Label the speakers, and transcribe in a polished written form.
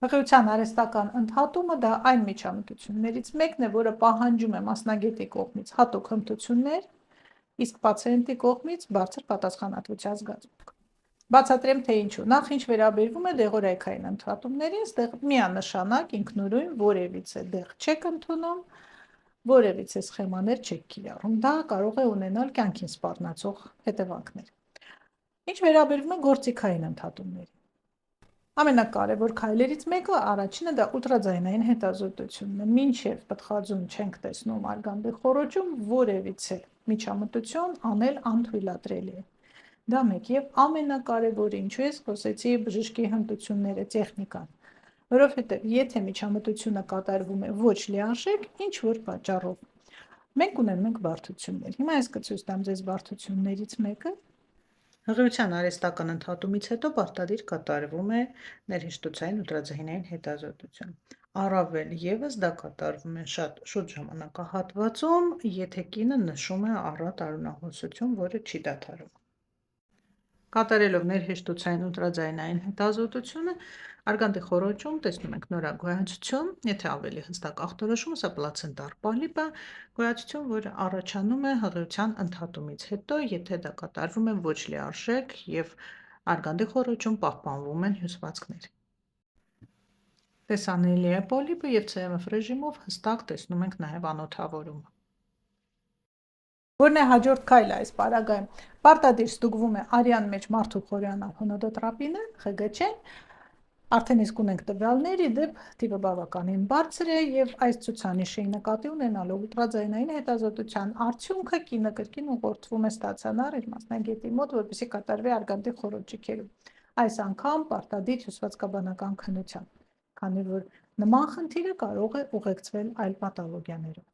Speaker 1: Հղիության արհեստական ընդհատումը դա այն միջամտություններից մեկն է, որը պահանջում է մասնագետի կողմից հատուկ հմտություններ, իսկ պացիենտի կողմից բարձր պատասխանատվության զգացմունք։ Բացատրեմ, թե ինչու։ Նախ ինչ վերաբերվում է դեղորայքային ընդհատումներին, այստեղ միանշանակ ինքնուրույն որևիցե դեղ չեք ընդունում, որևիցե սխեմաներ չեք կիրառում։ Դա կարող է ունենալ կյանքին սպառնացող հետևանքներ։ Ինչ վերաբերվում է գործիքային ընդհատումներին։ Ամենակարևոր քայլերից մեկը առաջինը դա ուլտրաձայնային հետազոտությունն է։ Մինչև պտղաձուն չենք տեսնում արգանդի խոռոչում, որևիցե միջամտություն անել անթույլատրելի է։ Դա մեկ եւ ամենակարևորը, ինչու ես խոսեցի բժշկի հմտությունները, տեխնիկան, որովհետեւ եթե միջամտությունը կատարվում է ոչ լիարժեք, ինչ որ պատճառով, մենք ունենք բարդություններ։ Հիմա ես կցույց տամ ձեզ բարդություններից մեկը։ Հղիության արհեստական ընդհատումից հետո պարտադիր կատարվում է ներհեշտոցային ուլտրաձայնային հետազոտություն։ Առավել եւս դա կատարվում է շատ շուտ ժամանակահատվածում, եթե կինը նշում է առատ արյունահոսություն, որը չի դադարում։ Կատարելով ներհեշտոցային ուլտրաձայնային հետազոտությունը, արգանդի խոռոչում տեսնում ենք նորագոյացություն, եթե ավելի հստակ ախտորոշումը, սա պլացենտար պոլիպ է, գոյացություն, որը առաջանում է հղիության ընդհատումից հետո, եթե դա կատարվում է ոչ լիարժեք եւ արգանդի խոռոչում պահպանվում են հյուսվածքներ։ Տեսանելի է պոլիպը եւ CMF ռեժիմով հստակ տեսնում ենք նաեւ անոթավորումը։ Որն է հաջորդ քայլը այս պարագայում։ Պարտադիր ստուգվում է արյան մեջ մարդու խորիանալ հոնոդոտրապինը, ԽԳՉ-ն, արդեն իսկ ունենք տվյալներ, ի դեպ տիպը բավականին բարձր է եւ այս ցուցանիշի նկատի ունենալով ուլտրաձայնային հետազոտության արդյունքը կինը կրկին ուղղորդվում է ստացիոնար իր մասնագետի մոտ, որպեսզի կատարվի արգանդի խոռոչի քերում։ Այս անգամ պարտադիր հյուսվածքաբանական քննությամբ, քանի որ նման խնդիրը կարող է ուղեկցվել այլ պաթոլոգիաներով։